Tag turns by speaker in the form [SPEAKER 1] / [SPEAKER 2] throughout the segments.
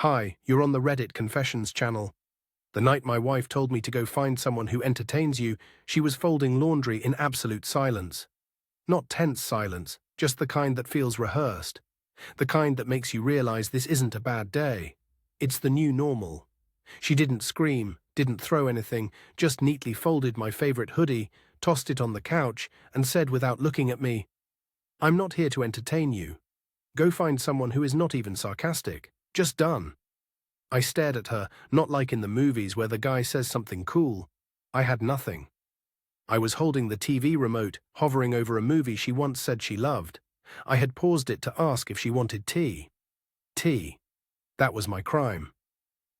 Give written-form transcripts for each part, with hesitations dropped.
[SPEAKER 1] Hi, you're on the Reddit Confessions channel. The night my wife told me to go find someone who entertains you, she was folding laundry in absolute silence. Not tense silence, just the kind that feels rehearsed. The kind that makes you realize this isn't a bad day. It's the new normal. She didn't scream, didn't throw anything, just neatly folded my favorite hoodie, tossed it on the couch, and said without looking at me, "I'm not here to entertain you. Go find someone who is not even sarcastic. Just done." I stared at her, not like in the movies where the guy says something cool. I had nothing. I was holding the TV remote, hovering over a movie she once said she loved. I had paused it to ask if she wanted tea. Tea. That was my crime.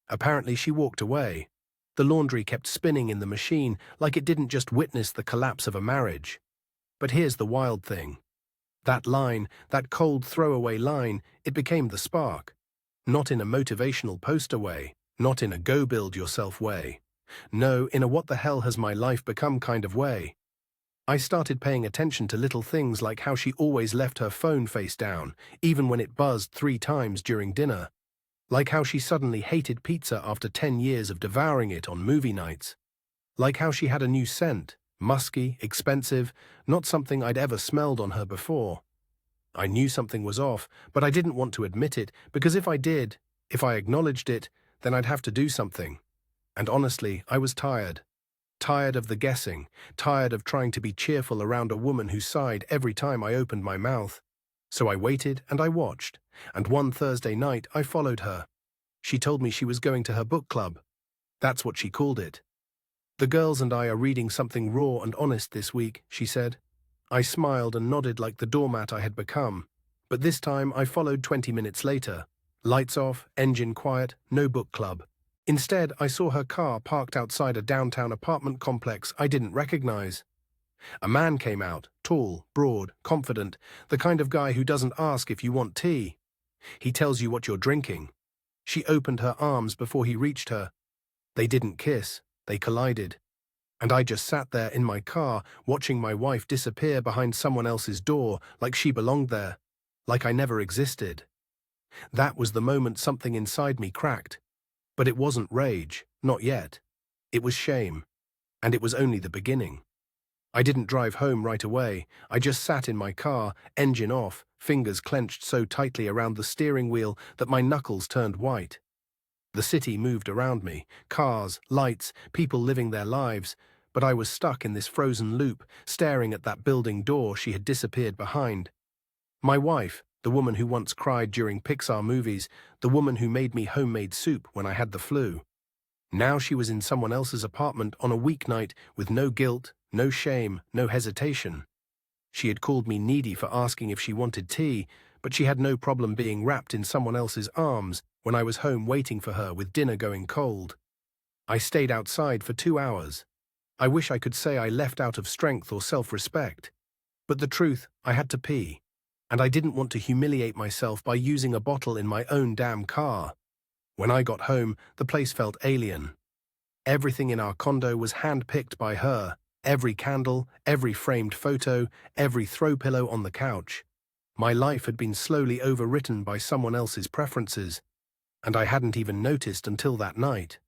[SPEAKER 1] Apparently she walked away. The laundry kept spinning in the machine like it didn't just witness the collapse of a marriage. But here's the wild thing. That line, that cold throwaway line, it became the spark. Not in a motivational poster way, not in a go build yourself way. No, in a what the hell has my life become kind of way. I started paying attention to little things like how she always left her phone face down, even when it buzzed 3 times during dinner. Like how she suddenly hated pizza after 10 years of devouring it on movie nights. Like how she had a new scent, musky, expensive, not something I'd ever smelled on her before. I knew something was off, but I didn't want to admit it, because if I did, if I acknowledged it, then I'd have to do something. And honestly, I was tired. Tired of the guessing, tired of trying to be cheerful around a woman who sighed every time I opened my mouth. So I waited and I watched, and one Thursday night I followed her. She told me she was going to her book club. That's what she called it. "The girls and I are reading something raw and honest this week," she said. I smiled and nodded like the doormat I had become, but this time I followed 20 minutes later. Lights off, engine quiet, no book club. Instead, I saw her car parked outside a downtown apartment complex I didn't recognize. A man came out, tall, broad, confident, the kind of guy who doesn't ask if you want tea. He tells you what you're drinking. She opened her arms before he reached her. They didn't kiss, they collided. And I just sat there in my car, watching my wife disappear behind someone else's door like she belonged there, like I never existed. That was the moment something inside me cracked. But it wasn't rage, not yet. It was shame. And it was only the beginning. I didn't drive home right away. I just sat in my car, engine off, fingers clenched so tightly around the steering wheel that my knuckles turned white. The city moved around me, cars, lights, people living their lives, but I was stuck in this frozen loop, staring at that building door she had disappeared behind. My wife, the woman who once cried during Pixar movies, the woman who made me homemade soup when I had the flu. Now she was in someone else's apartment on a weeknight with no guilt, no shame, no hesitation. She had called me needy for asking if she wanted tea, but she had no problem being wrapped in someone else's arms when I was home waiting for her with dinner going cold. I stayed outside for 2 hours. I wish I could say I left out of strength or self-respect. But the truth, I had to pee. And I didn't want to humiliate myself by using a bottle in my own damn car. When I got home, the place felt alien. Everything in our condo was hand-picked by her. Every candle, every framed photo, every throw pillow on the couch. My life had been slowly overwritten by someone else's preferences, and I hadn't even noticed until that night.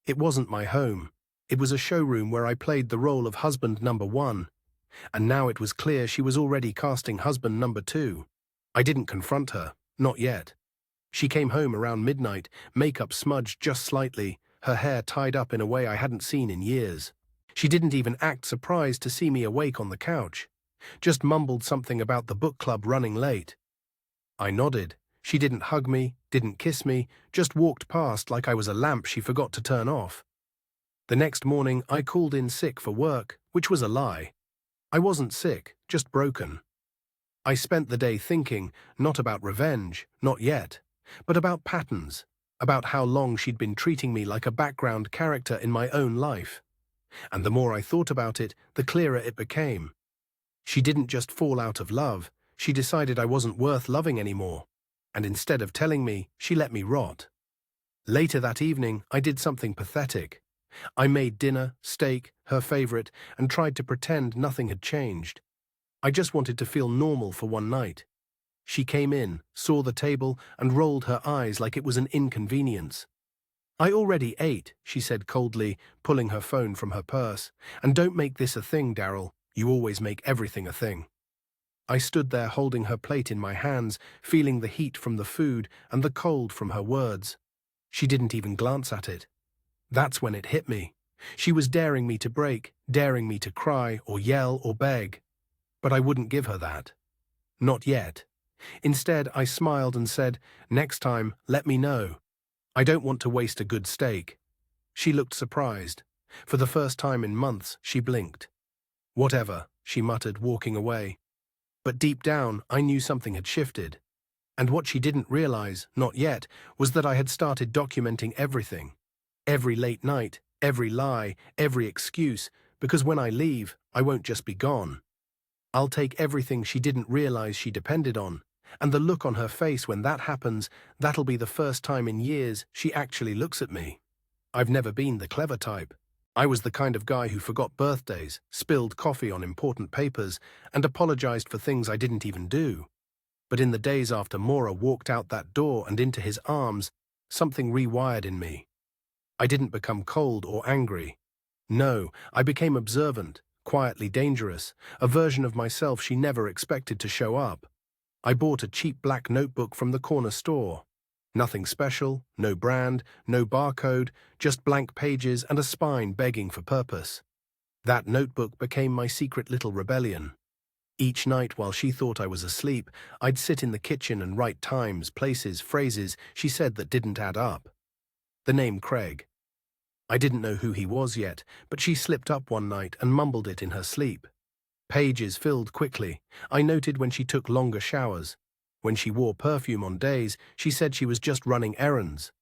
[SPEAKER 1] It wasn't my home. It was a showroom where I played the role of husband number 1. And now it was clear she was already casting husband number 2. I didn't confront her, not yet. She came home around midnight, makeup smudged just slightly, her hair tied up in a way I hadn't seen in years. She didn't even act surprised to see me awake on the couch. Just mumbled something about the book club running late. I nodded. She didn't hug me, didn't kiss me, just walked past like I was a lamp she forgot to turn off. The next morning, I called in sick for work, which was a lie. I wasn't sick, just broken. I spent the day thinking, not about revenge, not yet, but about patterns, about how long she'd been treating me like a background character in my own life. And the more I thought about it, the clearer it became. She didn't just fall out of love, she decided I wasn't worth loving anymore. And instead of telling me, she let me rot. Later that evening, I did something pathetic. I made dinner, steak, her favorite, and tried to pretend nothing had changed. I just wanted to feel normal for one night. She came in, saw the table, and rolled her eyes like it was an inconvenience. "I already ate," she said coldly, pulling her phone from her purse. "And don't make this a thing, Daryl. You always make everything a thing." I stood there holding her plate in my hands, feeling the heat from the food and the cold from her words. She didn't even glance at it. That's when it hit me. She was daring me to break, daring me to cry or yell or beg. But I wouldn't give her that. Not yet. Instead, I smiled and said, "Next time, let me know. I don't want to waste a good steak." She looked surprised. For the first time in months, she blinked. "Whatever," she muttered, walking away. But deep down, I knew something had shifted. And what she didn't realize, not yet, was that I had started documenting everything. Every late night, every lie, every excuse, because when I leave, I won't just be gone. I'll take everything she didn't realize she depended on. And the look on her face when that happens, that'll be the first time in years she actually looks at me. I've never been the clever type. I was the kind of guy who forgot birthdays, spilled coffee on important papers, and apologized for things I didn't even do. But in the days after Maura walked out that door and into his arms, something rewired in me. I didn't become cold or angry. No, I became observant, quietly dangerous, a version of myself she never expected to show up. I bought a cheap black notebook from the corner store. Nothing special, no brand, no barcode, just blank pages and a spine begging for purpose. That notebook became my secret little rebellion. Each night while she thought I was asleep, I'd sit in the kitchen and write times, places, phrases she said that didn't add up. The name Craig. I didn't know who he was yet, but she slipped up one night and mumbled it in her sleep. Pages filled quickly. I noted when she took longer showers. When she wore perfume on days, she said she was just running errands.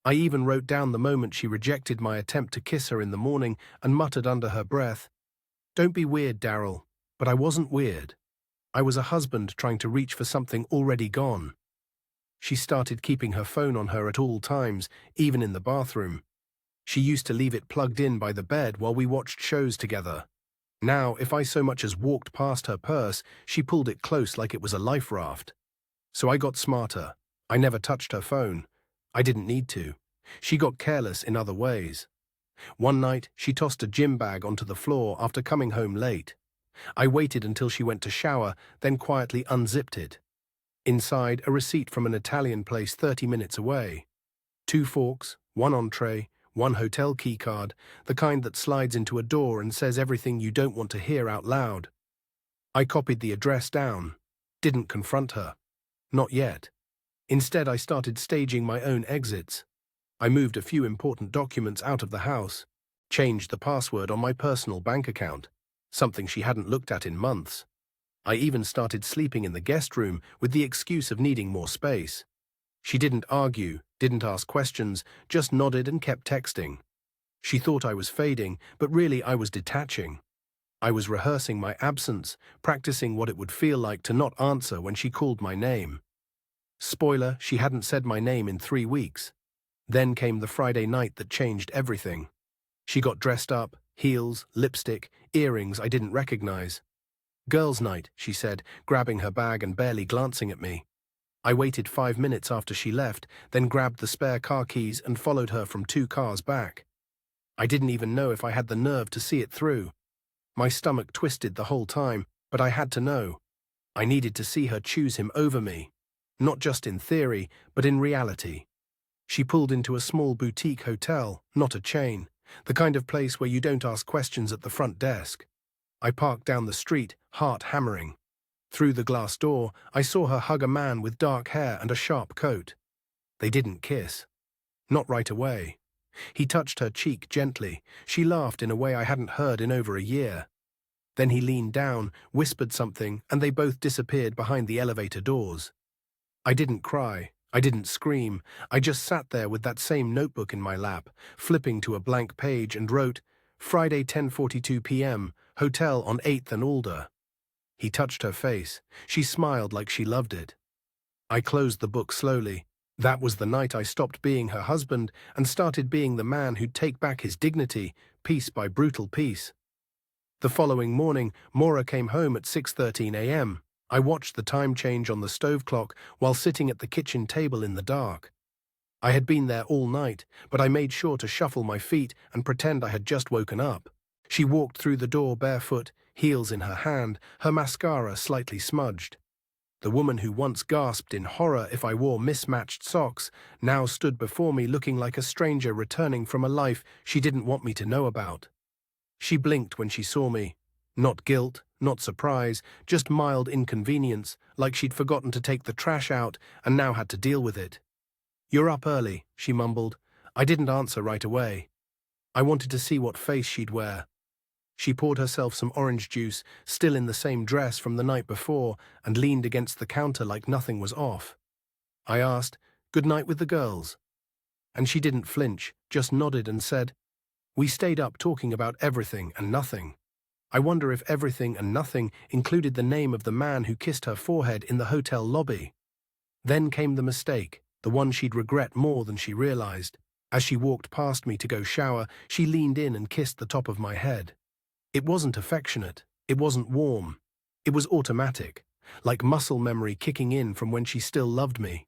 [SPEAKER 1] I even wrote down the moment she rejected my attempt to kiss her in the morning and muttered under her breath, "Don't be weird, Daryl." But I wasn't weird. I was a husband trying to reach for something already gone. She started keeping her phone on her at all times, even in the bathroom. She used to leave it plugged in by the bed while we watched shows together. Now, if I so much as walked past her purse, she pulled it close like it was a life raft. So I got smarter. I never touched her phone. I didn't need to. She got careless in other ways. One night, she tossed a gym bag onto the floor after coming home late. I waited until she went to shower, then quietly unzipped it. Inside, a receipt from an Italian place 30 minutes away. 2 forks, 1 entree, 1 hotel keycard, the kind that slides into a door and says everything you don't want to hear out loud. I copied the address down. Didn't confront her. Not yet. Instead, I started staging my own exits. I moved a few important documents out of the house, changed the password on my personal bank account, something she hadn't looked at in months. I even started sleeping in the guest room with the excuse of needing more space. She didn't argue, didn't ask questions, just nodded and kept texting. She thought I was fading, but really I was detaching. I was rehearsing my absence, practicing what it would feel like to not answer when she called my name. Spoiler, she hadn't said my name in 3 weeks. Then came the Friday night that changed everything. She got dressed up, heels, lipstick, earrings I didn't recognize. "Girls' night," she said, grabbing her bag and barely glancing at me. I waited 5 minutes after she left, then grabbed the spare car keys and followed her from 2 cars back. I didn't even know if I had the nerve to see it through. My stomach twisted the whole time, but I had to know. I needed to see her choose him over me. Not just in theory, but in reality. She pulled into a small boutique hotel, not a chain, the kind of place where you don't ask questions at the front desk. I parked down the street, heart hammering. Through the glass door, I saw her hug a man with dark hair and a sharp coat. They didn't kiss. Not right away. He touched her cheek gently. She laughed in a way I hadn't heard in over a year. Then he leaned down, whispered something, and they both disappeared behind the elevator doors. I didn't cry. I didn't scream. I just sat there with that same notebook in my lap, flipping to a blank page and wrote, "Friday 10:42 p.m., hotel on 8th and Alder." He touched her face. She smiled like she loved it. I closed the book slowly. That was the night I stopped being her husband and started being the man who'd take back his dignity, piece by brutal piece. The following morning, Maura came home at 6:13 a.m. I watched the time change on the stove clock while sitting at the kitchen table in the dark. I had been there all night, but I made sure to shuffle my feet and pretend I had just woken up. She walked through the door barefoot, heels in her hand, her mascara slightly smudged. The woman who once gasped in horror if I wore mismatched socks now stood before me looking like a stranger returning from a life she didn't want me to know about. She blinked when she saw me. Not guilt, not surprise, just mild inconvenience, like she'd forgotten to take the trash out and now had to deal with it. "You're up early," she mumbled. I didn't answer right away. I wanted to see what face she'd wear. She poured herself some orange juice, still in the same dress from the night before, and leaned against the counter like nothing was off. I asked, "Good night with the girls?" And she didn't flinch, just nodded and said, "We stayed up talking about everything and nothing." I wonder if everything and nothing included the name of the man who kissed her forehead in the hotel lobby. Then came the mistake, the one she'd regret more than she realized. As she walked past me to go shower, she leaned in and kissed the top of my head. It wasn't affectionate, it wasn't warm. It was automatic, like muscle memory kicking in from when she still loved me.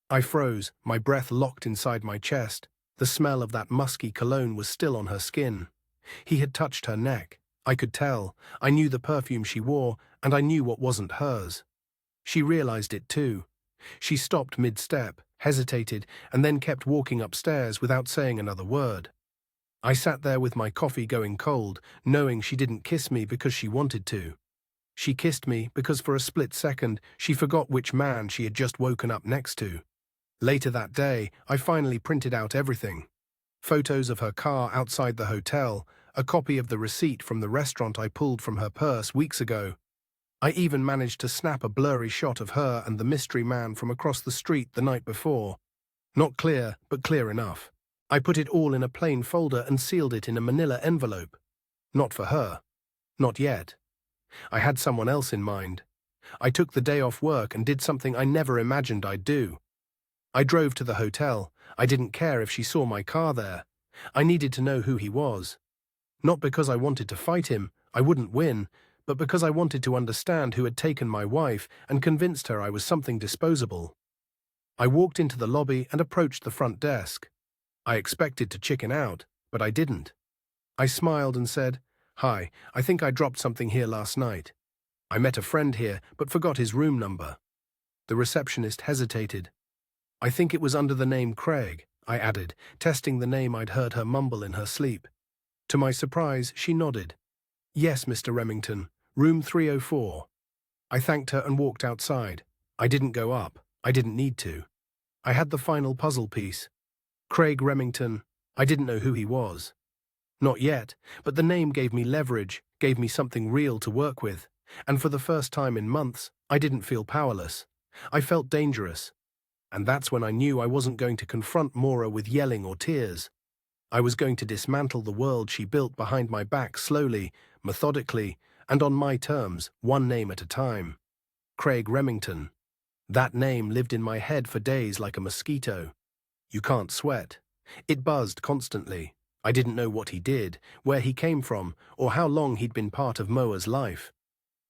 [SPEAKER 1] I froze, my breath locked inside my chest. The smell of that musky cologne was still on her skin. He had touched her neck. I could tell. I knew the perfume she wore, and I knew what wasn't hers. She realized it too. She stopped mid-step, hesitated, and then kept walking upstairs without saying another word. I sat there with my coffee going cold, knowing she didn't kiss me because she wanted to. She kissed me because for a split second she forgot which man she had just woken up next to. Later that day, I finally printed out everything. Photos of her car outside the hotel, a copy of the receipt from the restaurant I pulled from her purse weeks ago. I even managed to snap a blurry shot of her and the mystery man from across the street the night before. Not clear, but clear enough. I put it all in a plain folder and sealed it in a manila envelope. Not for her. Not yet. I had someone else in mind. I took the day off work and did something I never imagined I'd do. I drove to the hotel. I didn't care if she saw my car there. I needed to know who he was. Not because I wanted to fight him, I wouldn't win, but because I wanted to understand who had taken my wife and convinced her I was something disposable. I walked into the lobby and approached the front desk. I expected to chicken out, but I didn't. I smiled and said, "Hi, I think I dropped something here last night. I met a friend here, but forgot his room number." The receptionist hesitated. "I think it was under the name Craig," I added, testing the name I'd heard her mumble in her sleep. To my surprise, she nodded. "Yes, Mr. Remington, room 304. I thanked her and walked outside. I didn't go up. I didn't need to. I had the final puzzle piece. Craig Remington. I didn't know who he was. Not yet, but the name gave me leverage, gave me something real to work with. And for the first time in months, I didn't feel powerless. I felt dangerous. And that's when I knew I wasn't going to confront Maura with yelling or tears. I was going to dismantle the world she built behind my back slowly, methodically, and on my terms, one name at a time. Craig Remington. That name lived in my head for days like a mosquito. You can't sweat. It buzzed constantly. I didn't know what he did, where he came from, or how long he'd been part of Moa's life.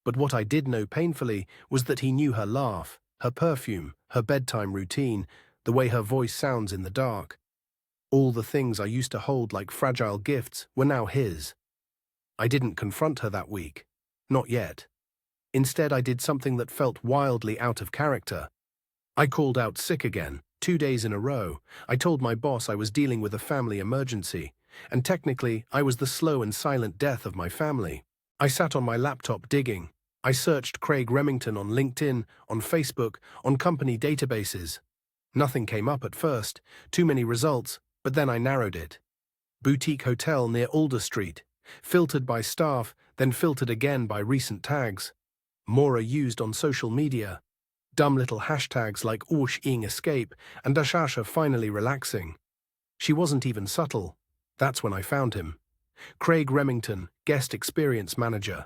[SPEAKER 1] But what I did know painfully was that he knew her laugh, her perfume, her bedtime routine, the way her voice sounds in the dark. All the things I used to hold like fragile gifts were now his. I didn't confront her that week. Not yet. Instead, I did something that felt wildly out of character. I called out sick again. 2 days in a row. I told my boss I was dealing with a family emergency, and technically I was the slow and silent death of my family. I sat on my laptop digging. I searched Craig Remington on LinkedIn, on Facebook, on company databases. Nothing came up at first, too many results, but then I narrowed it. Boutique hotel near Alder Street, filtered by staff, then filtered again by recent tags. Maura used on social media. Dumb little hashtags like Orsh ing escape and Dashasha finally relaxing. She wasn't even subtle. That's when I found him. Craig Remington, guest experience manager.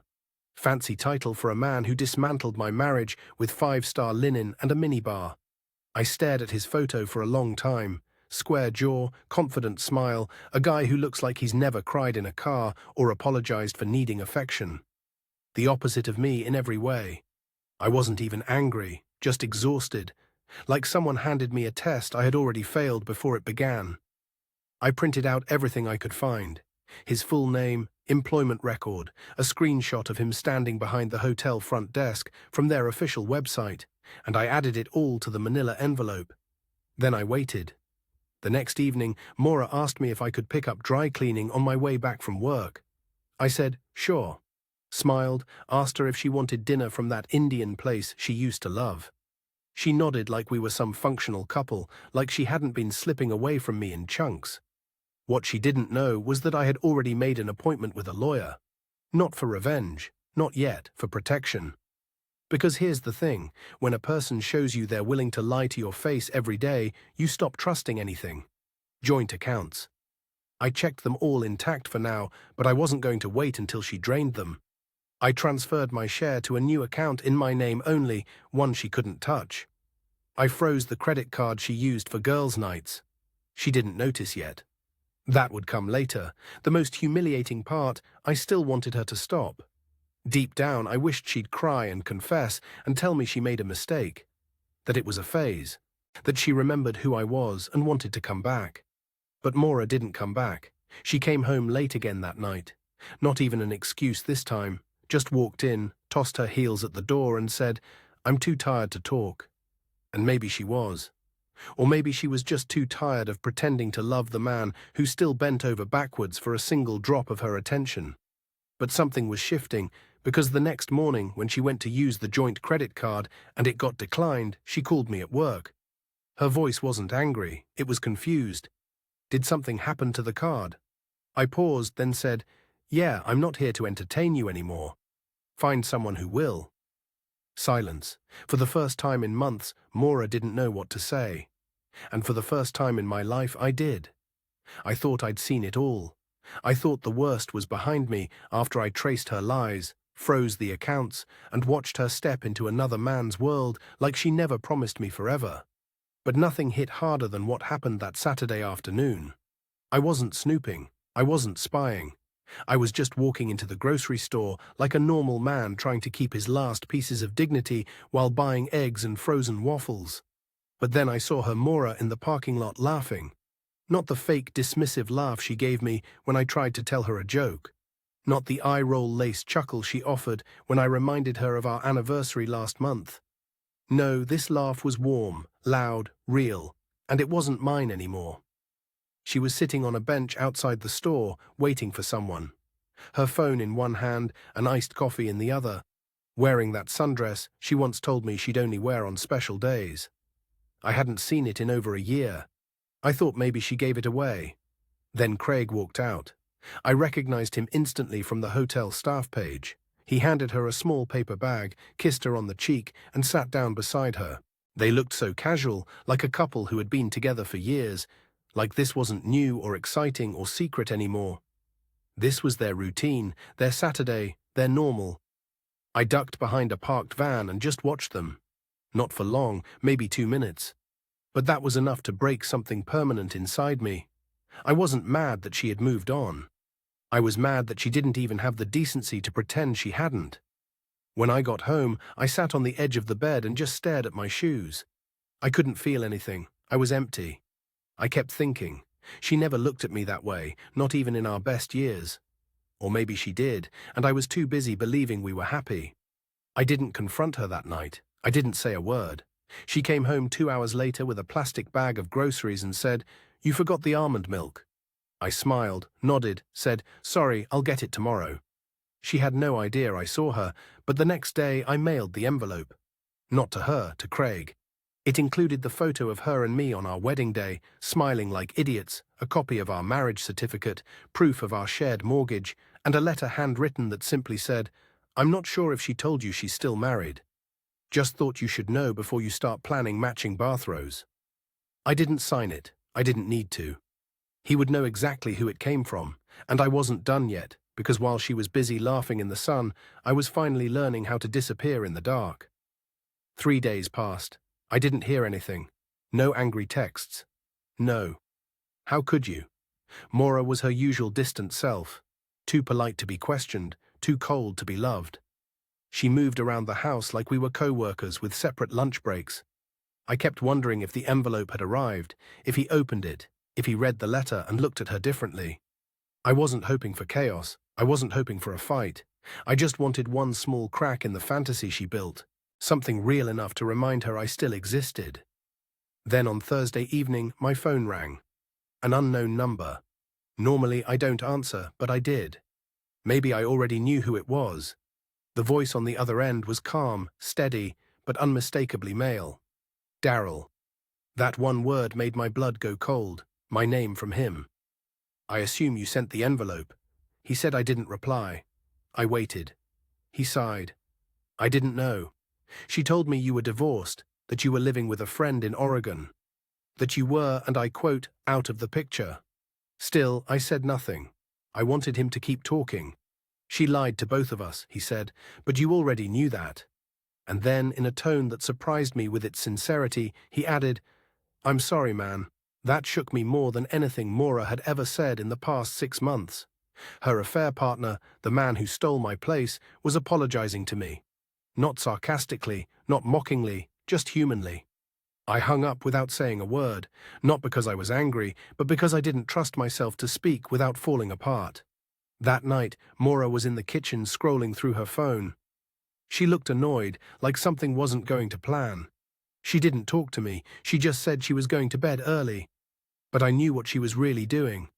[SPEAKER 1] Fancy title for a man who dismantled my marriage with 5-star linen and a minibar. I stared at his photo for a long time. Square jaw, confident smile, a guy who looks like he's never cried in a car or apologized for needing affection. The opposite of me in every way. I wasn't even angry, just exhausted, like someone handed me a test I had already failed before it began. I printed out everything I could find: his full name, employment record, a screenshot of him standing behind the hotel front desk from their official website, and I added it all to the manila envelope. Then I waited. The next evening, Maura asked me if I could pick up dry cleaning on my way back from work. I said, sure. Smiled, asked her if she wanted dinner from that Indian place she used to love. She nodded like we were some functional couple, like she hadn't been slipping away from me in chunks. What she didn't know was that I had already made an appointment with a lawyer. Not for revenge, not yet, for protection. Because here's the thing, when a person shows you they're willing to lie to your face every day, you stop trusting anything. Joint accounts. I checked them all intact for now, but I wasn't going to wait until she drained them. I transferred my share to a new account in my name only, one she couldn't touch. I froze the credit card she used for girls' nights. She didn't notice yet. That would come later. The most humiliating part, I still wanted her to stop. Deep down, I wished she'd cry and confess and tell me she made a mistake, that it was a phase, that she remembered who I was and wanted to come back. But Maura didn't come back. She came home late again that night. Not even an excuse this time. Just walked in, tossed her heels at the door and said, "I'm too tired to talk." And maybe she was. Or maybe she was just too tired of pretending to love the man who still bent over backwards for a single drop of her attention. But something was shifting, because the next morning when she went to use the joint credit card and it got declined, she called me at work. Her voice wasn't angry, it was confused. Did something happen to the card? I paused, then said, "Yeah, I'm not here to entertain you anymore. Find someone who will." Silence. For the first time in months, Maura didn't know what to say. And for the first time in my life, I did. I thought I'd seen it all. I thought the worst was behind me after I traced her lies, froze the accounts, and watched her step into another man's world like she never promised me forever. But nothing hit harder than what happened that Saturday afternoon. I wasn't snooping. I wasn't spying. I was just walking into the grocery store like a normal man trying to keep his last pieces of dignity while buying eggs and frozen waffles. But then I saw her Maura in the parking lot laughing. Not the fake dismissive laugh she gave me when I tried to tell her a joke. Not the eye-roll lace chuckle she offered when I reminded her of our anniversary last month. No, this laugh was warm, loud, real, and it wasn't mine anymore. She was sitting on a bench outside the store, waiting for someone. Her phone in one hand, an iced coffee in the other. Wearing that sundress she once told me she'd only wear on special days. I hadn't seen it in over a year. I thought maybe she gave it away. Then Craig walked out. I recognized him instantly from the hotel staff page. He handed her a small paper bag, kissed her on the cheek, and sat down beside her. They looked so casual, like a couple who had been together for years, like this wasn't new or exciting or secret anymore. This was their routine, their Saturday, their normal. I ducked behind a parked van and just watched them. Not for long, maybe 2 minutes. But that was enough to break something permanent inside me. I wasn't mad that she had moved on. I was mad that she didn't even have the decency to pretend she hadn't. When I got home, I sat on the edge of the bed and just stared at my shoes. I couldn't feel anything. I was empty. I kept thinking, she never looked at me that way, not even in our best years. Or maybe she did, and I was too busy believing we were happy. I didn't confront her that night. I didn't say a word. She came home 2 hours later with a plastic bag of groceries and said, "You forgot the almond milk." I smiled, nodded, said, "Sorry, I'll get it tomorrow." She had no idea I saw her, but the next day I mailed the envelope. Not to her, to Craig. It included the photo of her and me on our wedding day, smiling like idiots, a copy of our marriage certificate, proof of our shared mortgage, and a letter handwritten that simply said, "I'm not sure if she told you she's still married. Just thought you should know before you start planning matching bathrows." I didn't sign it. I didn't need to. He would know exactly who it came from, and I wasn't done yet, because while she was busy laughing in the sun, I was finally learning how to disappear in the dark. 3 days passed. I didn't hear anything. No angry texts. No. How could you? Maura was her usual distant self, too polite to be questioned, too cold to be loved. She moved around the house like we were co-workers with separate lunch breaks. I kept wondering if the envelope had arrived, if he opened it, if he read the letter and looked at her differently. I wasn't hoping for chaos. I wasn't hoping for a fight. I just wanted one small crack in the fantasy she built, something real enough to remind her I still existed. Then on Thursday evening, my phone rang. An unknown number. Normally I don't answer, but I did. Maybe I already knew who it was. The voice on the other end was calm, steady, but unmistakably male. Daryl. That one word made my blood go cold, my name from him. I assume you sent the envelope. He said I didn't reply. I waited. He sighed. I didn't know. She told me you were divorced, that you were living with a friend in Oregon. That you were, and I quote, out of the picture. Still, I said nothing. I wanted him to keep talking. She lied to both of us, he said, but you already knew that. And then, in a tone that surprised me with its sincerity, he added, I'm sorry, man. That shook me more than anything Maura had ever said in the past 6 months. Her affair partner, the man who stole my place, was apologizing to me. Not sarcastically, not mockingly, just humanly. I hung up without saying a word, not because I was angry, but because I didn't trust myself to speak without falling apart. That night, Maura was in the kitchen scrolling through her phone. She looked annoyed, like something wasn't going to plan. She didn't talk to me, she just said she was going to bed early. But I knew what she was really doing.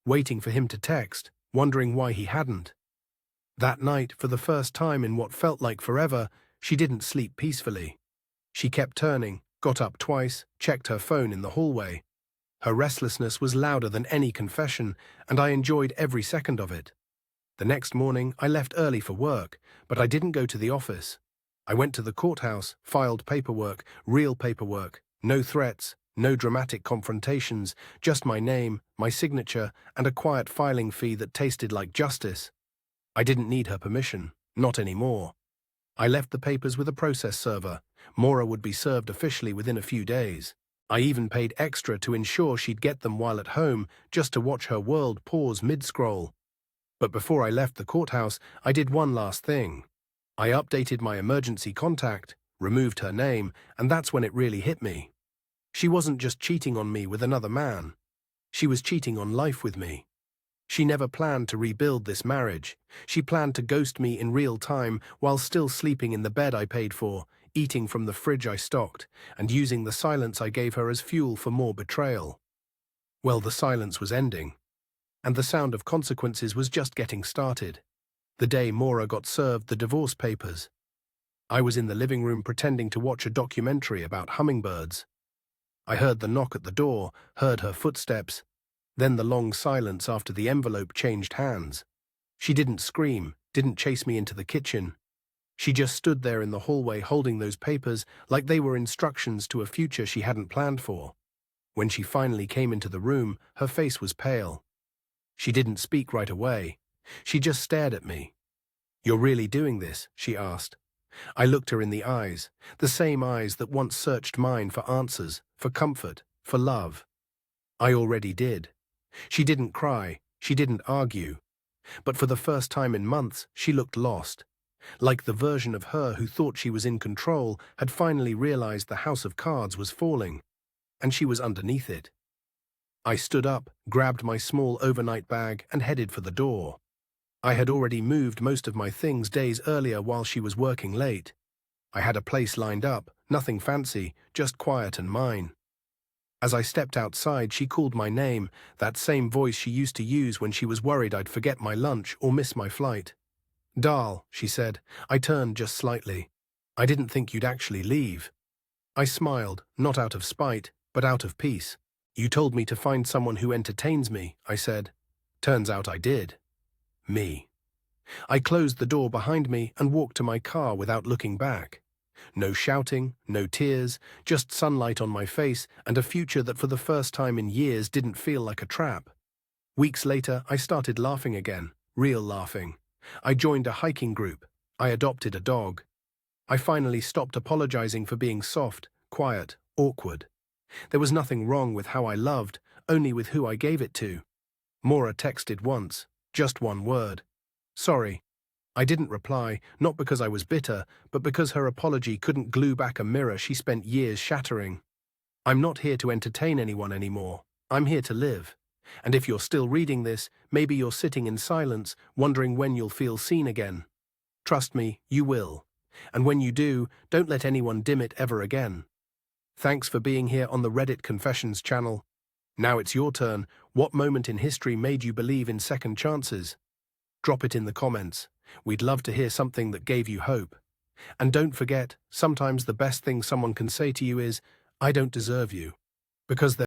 [SPEAKER 1] Waiting for him to text, wondering why he hadn't. That night, for the first time in what felt like forever, she didn't sleep peacefully. She kept turning, got up twice, checked her phone in the hallway. Her restlessness was louder than any confession, and I enjoyed every second of it. The next morning, I left early for work, but I didn't go to the office. I went to the courthouse, filed paperwork, real paperwork, no threats, no dramatic confrontations, just my name, my signature, and a quiet filing fee that tasted like justice. I didn't need her permission, not anymore. I left the papers with a process server. Maura would be served officially within a few days. I even paid extra to ensure she'd get them while at home, just to watch her world pause mid-scroll. But before I left the courthouse, I did one last thing. I updated my emergency contact, removed her name, and that's when it really hit me. She wasn't just cheating on me with another man. She was cheating on life with me. She never planned to rebuild this marriage. She planned to ghost me in real time while still sleeping in the bed I paid for, eating from the fridge I stocked, and using the silence I gave her as fuel for more betrayal. Well, the silence was ending, and the sound of consequences was just getting started. The day Maura got served the divorce papers. I was in the living room pretending to watch a documentary about hummingbirds. I heard the knock at the door, heard her footsteps, then the long silence after the envelope changed hands. She didn't scream, didn't chase me into the kitchen. She just stood there in the hallway holding those papers like they were instructions to a future she hadn't planned for. When she finally came into the room, her face was pale. She didn't speak right away. She just stared at me. "You're really doing this?" she asked. I looked her in the eyes, the same eyes that once searched mine for answers, for comfort, for love. I already did. She didn't cry, she didn't argue. But for the first time in months, she looked lost. Like the version of her who thought she was in control had finally realized the house of cards was falling, and she was underneath it. I stood up, grabbed my small overnight bag, and headed for the door. I had already moved most of my things days earlier while she was working late. I had a place lined up, nothing fancy, just quiet and mine. As I stepped outside, she called my name, that same voice she used to use when she was worried I'd forget my lunch or miss my flight. "Dal," she said. I turned just slightly. "I didn't think you'd actually leave." I smiled, not out of spite, but out of peace. "You told me to find someone who entertains me," I said. "Turns out I did. Me." I closed the door behind me and walked to my car without looking back. No shouting, no tears, just sunlight on my face and a future that for the first time in years didn't feel like a trap. Weeks later, I started laughing again, real laughing. I joined a hiking group. I adopted a dog. I finally stopped apologizing for being soft, quiet, awkward. There was nothing wrong with how I loved, only with who I gave it to. Maura texted once, just one word. "Sorry." I didn't reply, not because I was bitter, but because her apology couldn't glue back a mirror she spent years shattering. I'm not here to entertain anyone anymore. I'm here to live. And if you're still reading this, maybe you're sitting in silence, wondering when you'll feel seen again. Trust me, you will. And when you do, don't let anyone dim it ever again. Thanks for being here on the Reddit Confessions channel. Now it's your turn. What moment in history made you believe in second chances? Drop it in the comments. We'd love to hear something that gave you hope. And don't forget, sometimes the best thing someone can say to you is, "I don't deserve you." Because